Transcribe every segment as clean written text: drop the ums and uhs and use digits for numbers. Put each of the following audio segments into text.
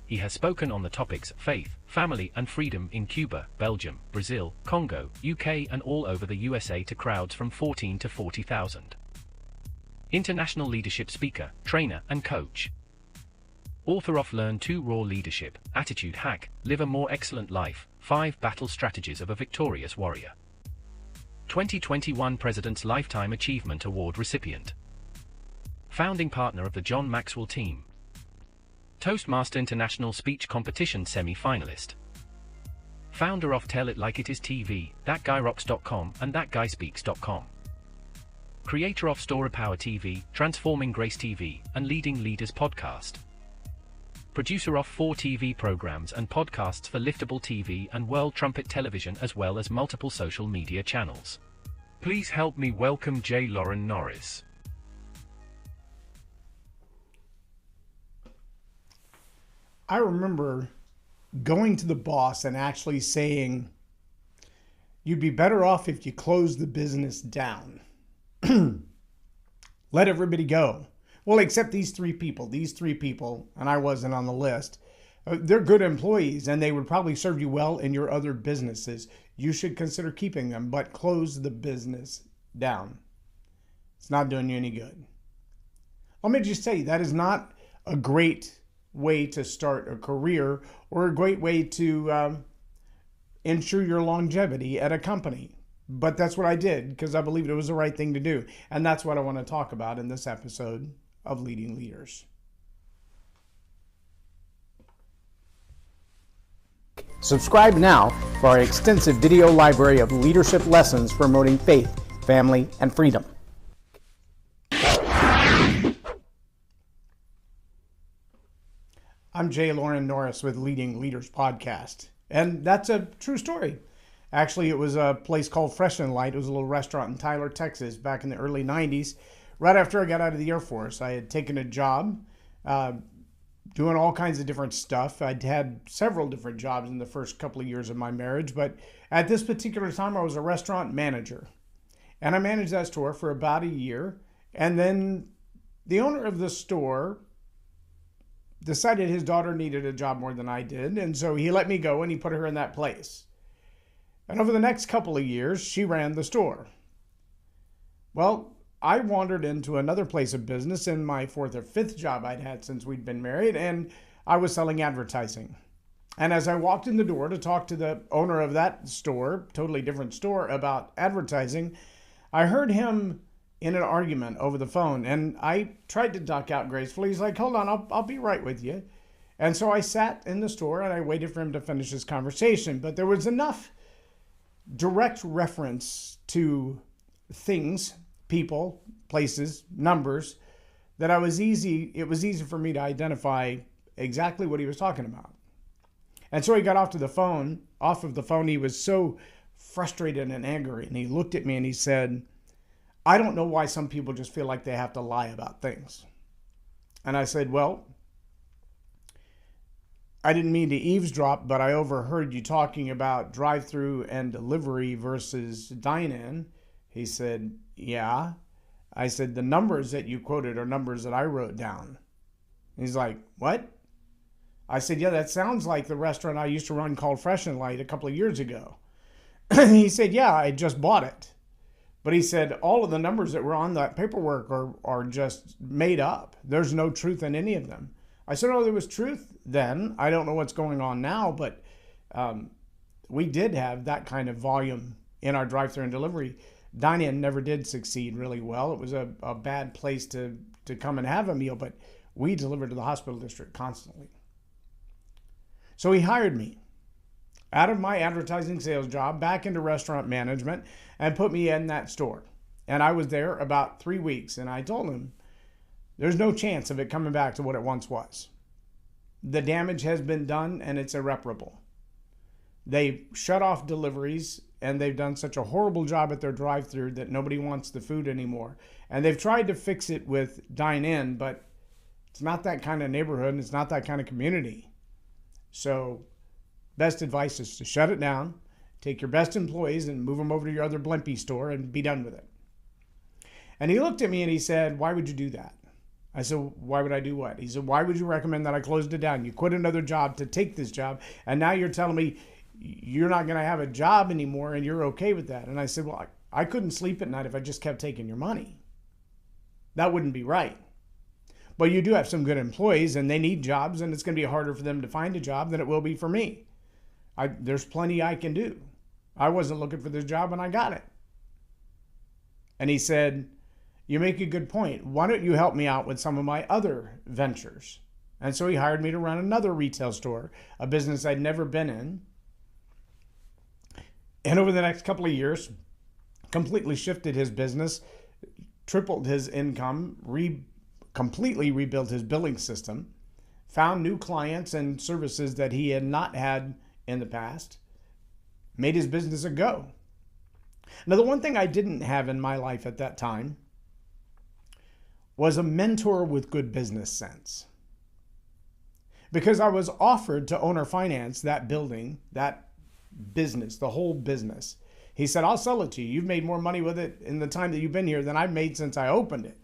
He has spoken on the topics faith, family and freedom in Cuba, Belgium, Brazil, Congo, UK and all over the USA to crowds from 14 to 40,000. International leadership speaker, trainer and coach. Author of Learn to Raw Leadership, Attitude Hack, Live a More Excellent Life, 5 Battle Strategies of a Victorious Warrior. 2021 President's Lifetime Achievement Award recipient. Founding partner of the John Maxwell team. Toastmaster International Speech Competition semi-finalist. Founder of Tell It Like It Is TV, ThatGuyRocks.com and ThatGuySpeaks.com. Creator of Story Power TV, Transforming Grace TV, and Leading Leaders Podcast. Producer of 4 TV programs and podcasts for Liftable TV and World Trumpet Television as well as multiple social media channels. Please help me welcome J. Loren Norris. I remember going to the boss and actually saying, you'd be better off if you closed the business down. Let everybody go. Well, except these three people, and I wasn't on the list. They're good employees and they would probably serve you well in your other businesses. You should consider keeping them, but close the business down. It's not doing you any good. Let me just say, that is not a great way to start a career or a great way to ensure your longevity at a company. But that's what I did because I believed it was the right thing to do. And that's what I want to talk about in this episode of Leading Leaders. Subscribe now for our extensive video library of leadership lessons promoting faith, family, and freedom. I'm J. Loren Norris with Leading Leaders Podcast. And that's a true story. Actually, it was a place called Fresh and Light. It was a little restaurant in Tyler, Texas, back in the early 90s. Right after I got out of the Air Force, I had taken a job doing all kinds of different stuff. I'd had several different jobs in the first couple of years of my marriage, but at this particular time, I was a restaurant manager. And I managed that store for about a year. And then the owner of the store decided his daughter needed a job more than I did. And so he let me go and he put her in that place. And over the next couple of years, she ran the store. Well, I wandered into another place of business in my 4th or 5th job I'd had since we'd been married, and I was selling advertising. And as I walked in the door to talk to the owner of that store, totally different store, about advertising, I heard him in an argument over the phone, and I tried to duck out gracefully. He's like, hold on, I'll be right with you. And so I sat in the store and I waited for him to finish his conversation, but there was enough direct reference to things, people, places, numbers, that it was easy for me to identify exactly what he was talking about. And so he got off of the phone, he was so frustrated and angry, and he looked at me and he said, I don't know why some people just feel like they have to lie about things. And I said, well, I didn't mean to eavesdrop, but I overheard you talking about drive-through and delivery versus dine-in. He said, yeah. I said, the numbers that you quoted are numbers that I wrote down. He's like, what? I said, yeah, that sounds like the restaurant I used to run called Fresh and Light a couple of years ago. He said, yeah, I just bought it. But he said, all of the numbers that were on that paperwork are just made up. There's no truth in any of them. I said, oh, there was truth then. I don't know what's going on now, but we did have that kind of volume in our drive-thru and delivery. Dine-in never did succeed really well. It was a bad place to come and have a meal, but we delivered to the hospital district constantly. So he hired me out of my advertising sales job back into restaurant management and put me in that store. And I was there about 3 weeks, and I told him, there's no chance of it coming back to what it once was. The damage has been done and it's irreparable. They shut off deliveries and they've done such a horrible job at their drive-thru that nobody wants the food anymore. And they've tried to fix it with dine-in, but it's not that kind of neighborhood and it's not that kind of community. So best advice is to shut it down, take your best employees and move them over to your other Blimpie store and be done with it. And he looked at me and he said, why would you do that? I said, why would I do what? He said, why would you recommend that I closed it down? You quit another job to take this job, and now you're telling me you're not going to have a job anymore and you're okay with that. And I said, well, I couldn't sleep at night if I just kept taking your money. That wouldn't be right. But you do have some good employees and they need jobs, and it's going to be harder for them to find a job than it will be for me. There's plenty I can do. I wasn't looking for this job and I got it. And he said, you make a good point. Why don't you help me out with some of my other ventures? And so he hired me to run another retail store, a business I'd never been in. And over the next couple of years, completely shifted his business, tripled his income, completely rebuilt his billing system, found new clients and services that he had not had in the past, made his business a go. Now, the one thing I didn't have in my life at that time was a mentor with good business sense. Because I was offered to owner finance that building, that business, the whole business. He said, I'll sell it to you. You've made more money with it in the time that you've been here than I've made since I opened it.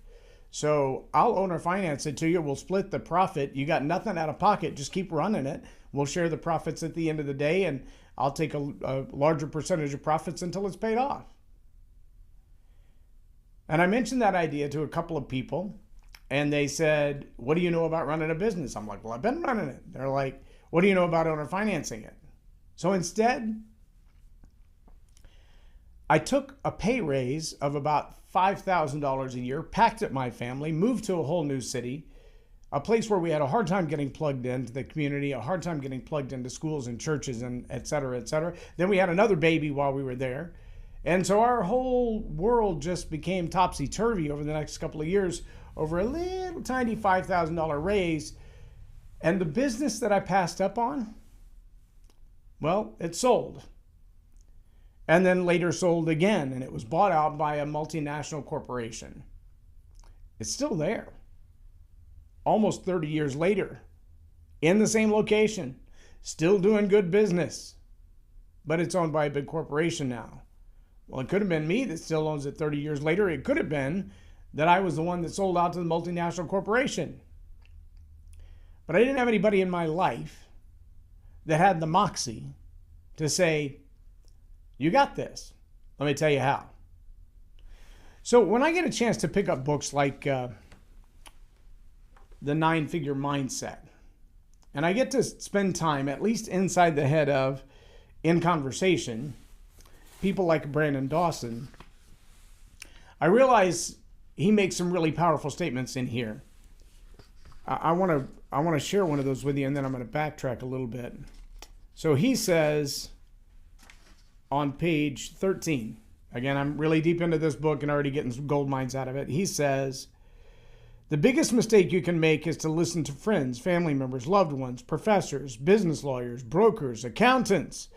So I'll owner finance it to you. We'll split the profit. You got nothing out of pocket. Just keep running it. We'll share the profits at the end of the day, and I'll take a larger percentage of profits until it's paid off. And I mentioned that idea to a couple of people, and they said, what do you know about running a business? I'm like, well, I've been running it. They're like, what do you know about owner financing it? So instead, I took a pay raise of about $5,000 a year, packed up my family, moved to a whole new city, a place where we had a hard time getting plugged into the community, a hard time getting plugged into schools and churches, and et cetera, et cetera. Then we had another baby while we were there. And so our whole world just became topsy-turvy over the next couple of years over a little tiny $5,000 raise. And the business that I passed up on, well, it sold. And then later sold again, and it was bought out by a multinational corporation. It's still there. Almost 30 years later, in the same location, still doing good business. But it's owned by a big corporation now. Well, it could have been me that still owns it 30 years later. It could have been that I was the one that sold out to the multinational corporation. But I didn't have anybody in my life that had the moxie to say, you got this. Let me tell you how. So when I get a chance to pick up books like The 9-Figure Mindset, and I get to spend time, at least inside the head of, in conversation, people like Brandon Dawson, I realize he makes some really powerful statements in here. I want to share one of those with you, and then I'm going to backtrack a little bit. So he says on page 13, again, I'm really deep into this book and already getting some gold mines out of it. He says, the biggest mistake you can make is to listen to friends, family members, loved ones, professors, business lawyers, brokers, accountants,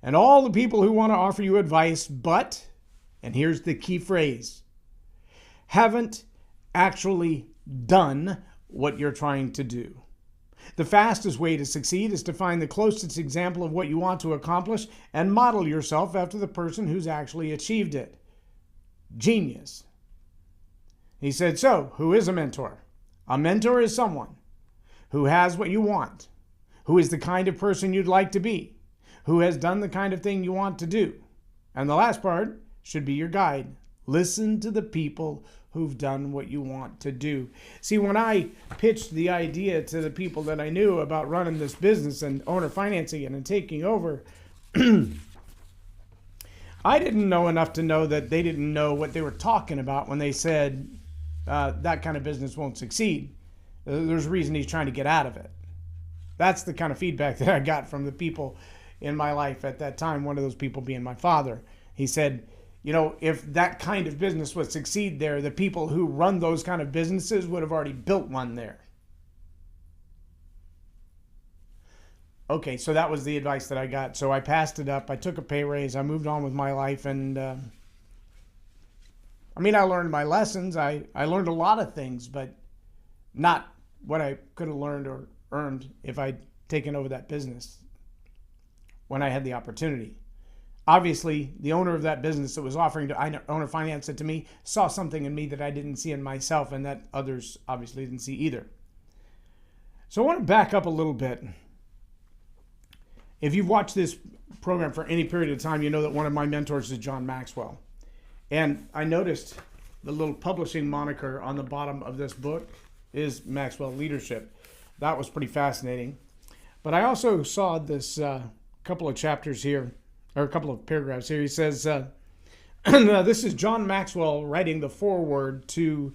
and all the people who want to offer you advice, but, and here's the key phrase, haven't actually done what you're trying to do. The fastest way to succeed is to find the closest example of what you want to accomplish and model yourself after the person who's actually achieved it. Genius. He said, so, who is a mentor? A mentor is someone who has what you want, who is the kind of person you'd like to be, who has done the kind of thing you want to do. And the last part should be your guide. Listen to the people who've done what you want to do. See, when I pitched the idea to the people that I knew about running this business and owner financing it and taking over, I didn't know enough to know that they didn't know what they were talking about when they said that kind of business won't succeed. There's a reason he's trying to get out of it. That's the kind of feedback that I got from the people in my life at that time, one of those people being my father. He said, you know, if that kind of business would succeed there, the people who run those kind of businesses would have already built one there. Okay, so that was the advice that I got. So I passed it up. I took a pay raise. I moved on with my life. And I learned my lessons. I learned a lot of things, but not what I could have learned or earned if I'd taken over that business when I had the opportunity. Obviously, the owner of that business that was offering to owner finance it to me saw something in me that I didn't see in myself and that others obviously didn't see either. So I want to back up a little bit. If you've watched this program for any period of time, you know that one of my mentors is John Maxwell. And I noticed the little publishing moniker on the bottom of this book is Maxwell Leadership. That was pretty fascinating. But I also saw this couple of chapters here, or a couple of paragraphs here. He says, this is John Maxwell writing the foreword to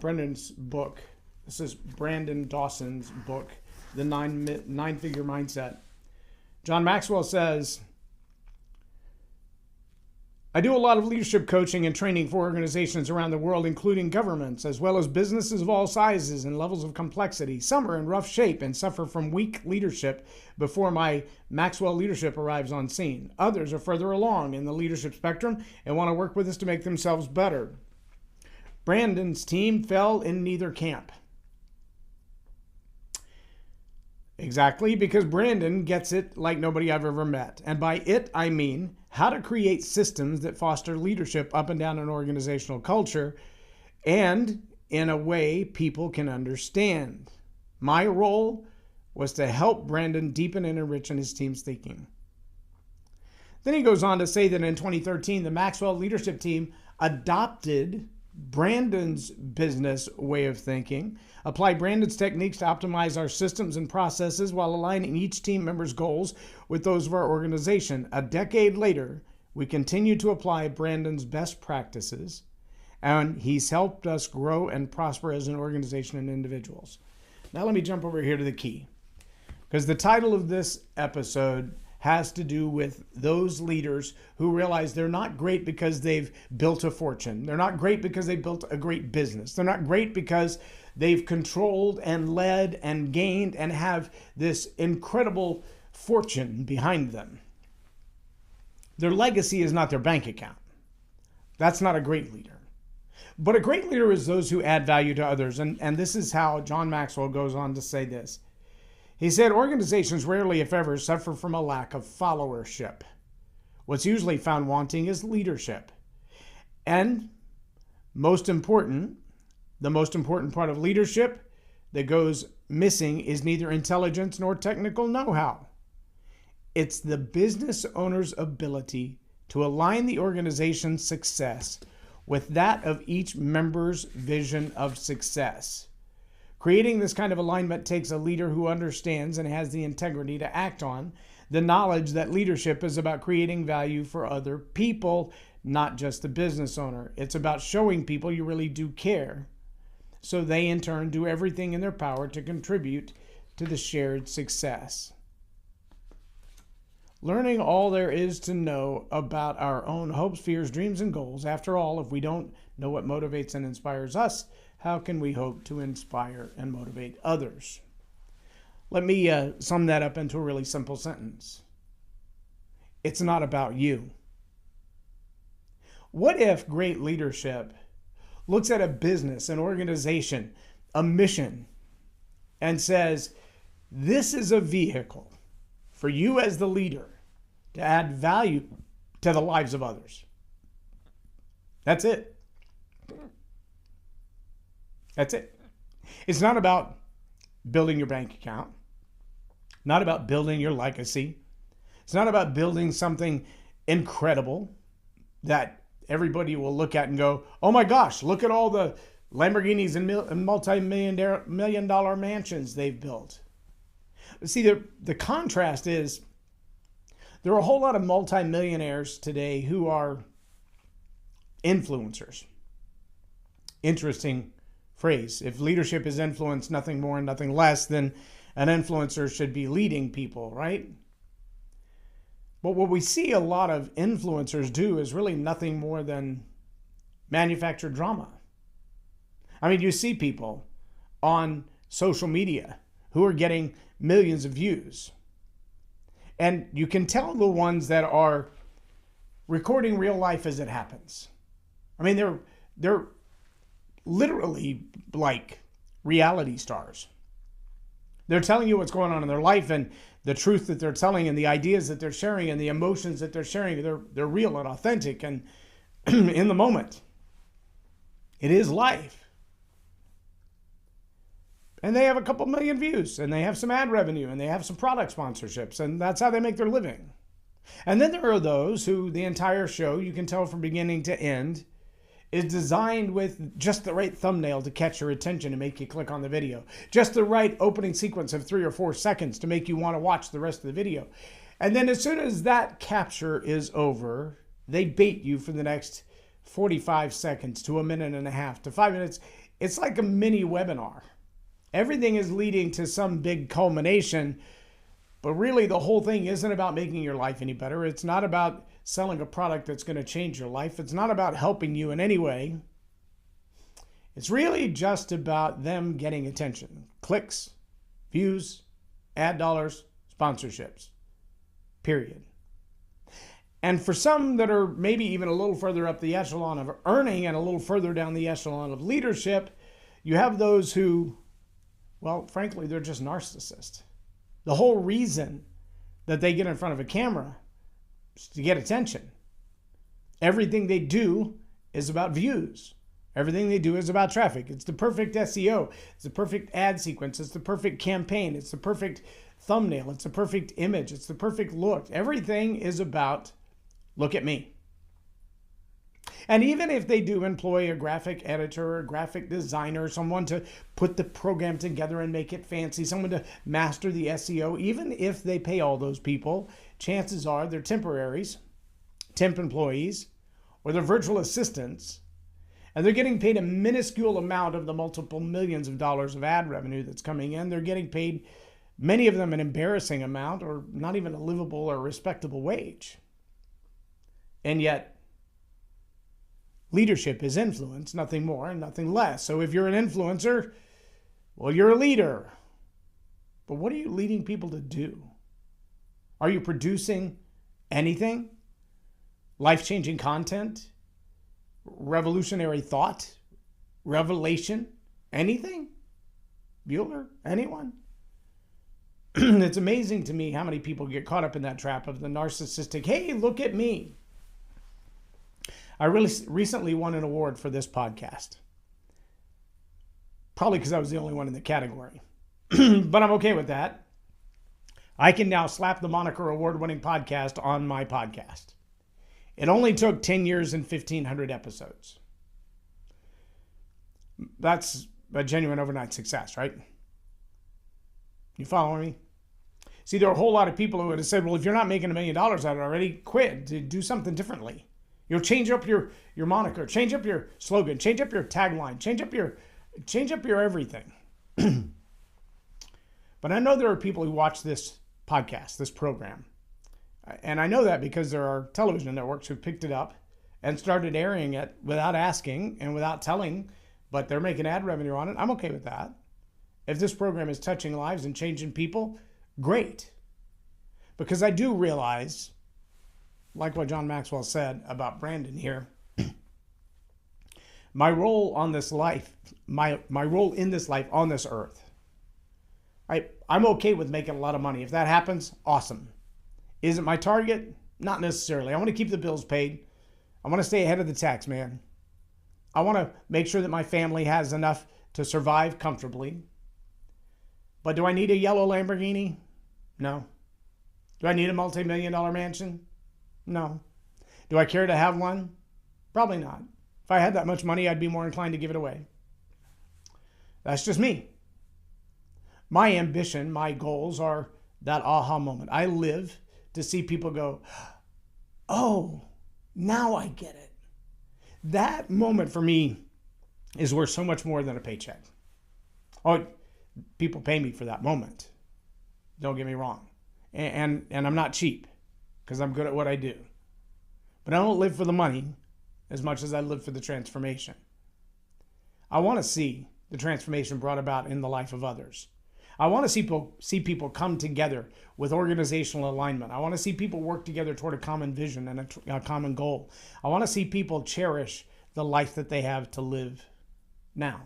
Brendan's book. This is Brandon Dawson's book, The Nine-Figure Mindset. John Maxwell says, I do a lot of leadership coaching and training for organizations around the world, including governments, as well as businesses of all sizes and levels of complexity. Some are in rough shape and suffer from weak leadership before my Maxwell leadership arrives on scene. Others are further along in the leadership spectrum and want to work with us to make themselves better. Brandon's team fell in neither camp. Exactly, because Brandon gets it like nobody I've ever met. And by it, I mean how to create systems that foster leadership up and down an organizational culture and in a way people can understand. My role was to help Brandon deepen and enrich in his team's thinking. Then he goes on to say that in 2013, the Maxwell leadership team adopted Brandon's business way of thinking, apply Brandon's techniques to optimize our systems and processes while aligning each team member's goals with those of our organization. A decade later, we continue to apply Brandon's best practices, and he's helped us grow and prosper as an organization and individuals. Now let me jump over here to the key, because the title of this episode has to do with those leaders who realize they're not great because they've built a fortune. They're not great because they built a great business. They're not great because they've controlled and led and gained and have this incredible fortune behind them. Their legacy is not their bank account. That's not a great leader. But a great leader is those who add value to others. And this is how John Maxwell goes on to say this. He said, organizations rarely, if ever, suffer from a lack of followership. What's usually found wanting is leadership. And the most important part of leadership that goes missing is neither intelligence nor technical know-how. It's the business owner's ability to align the organization's success with that of each member's vision of success. Creating this kind of alignment takes a leader who understands and has the integrity to act on the knowledge that leadership is about creating value for other people, not just the business owner. It's about showing people you really do care, so they in turn do everything in their power to contribute to the shared success. Learning all there is to know about our own hopes, fears, dreams, and goals. After all, if we don't know what motivates and inspires us, how can we hope to inspire and motivate others? Let me sum that up into a really simple sentence. It's not about you. What if great leadership looks at a business, an organization, a mission, and says, this is a vehicle for you as the leader to add value to the lives of others? That's it. That's it. It's not about building your bank account, not about building your legacy. It's not about building something incredible that everybody will look at and go, oh my gosh, look at all the Lamborghinis and multi-million dollar mansions they've built. See, the contrast is there are a whole lot of multi-millionaires today who are influencers. Interesting phrase. If leadership is influence, nothing more and nothing less, then an influencer should be leading people, right? But what we see a lot of influencers do is really nothing more than manufacture drama. I mean, you see people on social media who are getting millions of views. And you can tell the ones that are recording real life as it happens. I mean, they're literally like reality stars. They're telling you what's going on in their life, and the truth that they're telling and the ideas that they're sharing and the emotions that they're sharing, they're real and authentic and in the moment. It is life. And they have a couple million views, and they have some ad revenue, and they have some product sponsorships, and that's how they make their living. And then there are those who the entire show, you can tell from beginning to end, is designed with just the right thumbnail to catch your attention and make you click on the video. Just the right opening sequence of 3 or 4 seconds to make you want to watch the rest of the video. And then as soon as that capture is over, they bait you for the next 45 seconds to a minute and a half to 5 minutes. It's like a mini webinar. Everything is leading to some big culmination, but really the whole thing isn't about making your life any better. It's not about selling a product that's going to change your life. It's not about helping you in any way. It's really just about them getting attention. Clicks, views, ad dollars, sponsorships. Period. And for some that are maybe even a little further up the echelon of earning and a little further down the echelon of leadership, you have those who, well, frankly, they're just narcissists. The whole reason that they get in front of a camera is to get attention. Everything they do is about views. Everything they do is about traffic. It's the perfect SEO. It's the perfect ad sequence. It's the perfect campaign. It's the perfect thumbnail. It's the perfect image. It's the perfect look. Everything is about, look at me. And even if they do employ a graphic editor or a graphic designer, someone to put the program together and make it fancy, someone to master the SEO, even if they pay all those people, chances are they're temporaries, temp employees, or they're virtual assistants, and they're getting paid a minuscule amount of the multiple millions of dollars of ad revenue that's coming in. They're getting paid, many of them, an embarrassing amount or not even a livable or respectable wage. And yet, leadership is influence, nothing more and nothing less. So if you're an influencer, well, you're a leader. But what are you leading people to do? Are you producing anything? Life-changing content? Revolutionary thought? Revelation? Anything? Bueller? Anyone? It's amazing to me how many people get caught up in that trap of the narcissistic, hey, look at me. I really recently won an award for this podcast. Probably because I was the only one in the category. But I'm okay with that. I can now slap the moniker award-winning podcast on my podcast. It only took 10 years and 1,500 episodes. That's a genuine overnight success, right? You following me? See, there are a whole lot of people who would have said, well, if you're not making $1 million out of it already, quit, do something differently. You'll change up your moniker, change up your slogan, change up your tagline, change up your everything. But I know there are people who watch this podcast, this program. And I know that because there are television networks who picked it up and started airing it without asking and without telling, but they're making ad revenue on it. I'm okay with that. If this program is touching lives and changing people, great. Because I do realize, like what John Maxwell said about Brandon here, my role on this life, my role in this life on this earth, I'm okay with making a lot of money. If that happens, awesome. Is it my target? Not necessarily. I want to keep the bills paid. I want to stay ahead of the tax man. I want to make sure that my family has enough to survive comfortably. But do I need a yellow Lamborghini? No. Do I need a multi-million-dollar mansion? No. Do I care to have one? Probably not. If I had that much money, I'd be more inclined to give it away. That's just me. My ambition, my goals are that aha moment. I live to see people go, oh, now I get it. That moment for me is worth so much more than a paycheck. Oh, people pay me for that moment. Don't get me wrong. And I'm not cheap because I'm good at what I do. But I don't live for the money as much as I live for the transformation. I want to see the transformation brought about in the life of others. I want to see people come together with organizational alignment. I want to see people work together toward a common vision and a common goal. I want to see people cherish the life that they have to live now.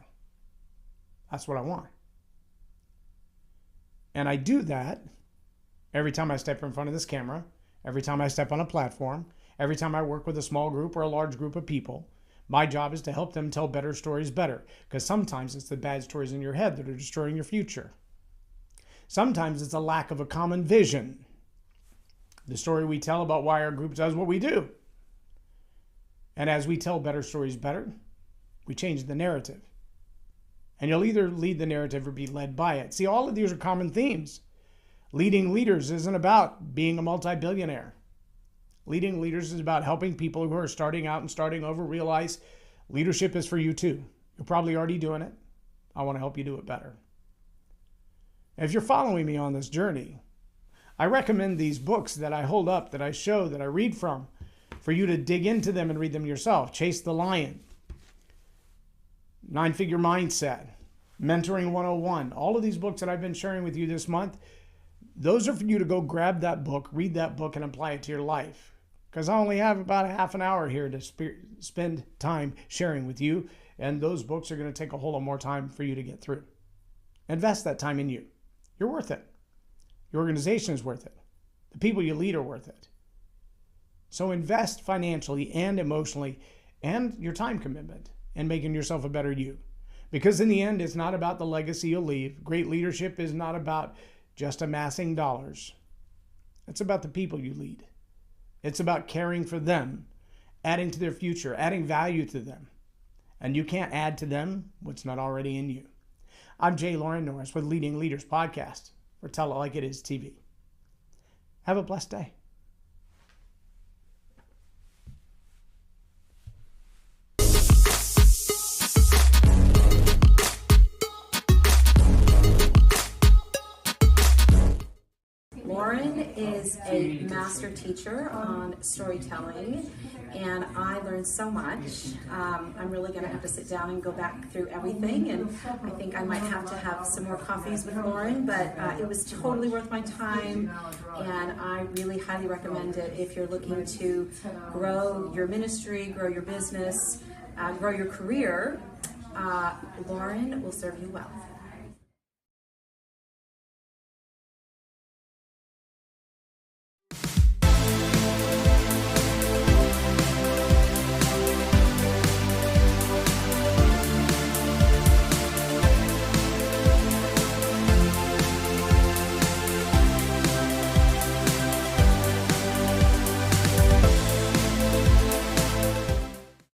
That's what I want. And I do that every time I step in front of this camera, every time I step on a platform, every time I work with a small group or a large group of people. My job is to help them tell better stories better, because sometimes it's the bad stories in your head that are destroying your future. Sometimes it's a lack of a common vision. The story we tell about why our group does what we do. And as we tell better stories better, we change the narrative. And you'll either lead the narrative or be led by it. See, all of these are common themes. Leading leaders isn't about being a multi-billionaire. Leading leaders is about helping people who are starting out and starting over realize leadership is for you too. You're probably already doing it. I want to help you do it better. If you're following me on this journey, I recommend these books that I hold up, that I show, that I read from, for you to dig into them and read them yourself. Chase the Lion, 9-Figure Mindset, Mentoring 101. All of these books that I've been sharing with you this month, those are for you to go grab that book, read that book, and apply it to your life. Because I only have about a half an hour here to spend time sharing with you, and those books are going to take a whole lot more time for you to get through. Invest that time in you. You're worth it. Your organization is worth it. The people you lead are worth it. So invest financially and emotionally and your time commitment in making yourself a better you. Because in the end, it's not about the legacy you'll leave. Great leadership is not about just amassing dollars. It's about the people you lead. It's about caring for them, adding to their future, adding value to them. And you can't add to them what's not already in you. I'm Loren Norris with Leading Leaders Podcast, or Tell It Like It Is TV. Have a blessed day. Loren is a master teacher on storytelling, and I learned so much. I'm really going to have to sit down and go back through everything, and I think I might have to have some more coffees with Loren, but it was totally worth my time, and I really highly recommend it if you're looking to grow your ministry, grow your business, grow your career. Loren will serve you well.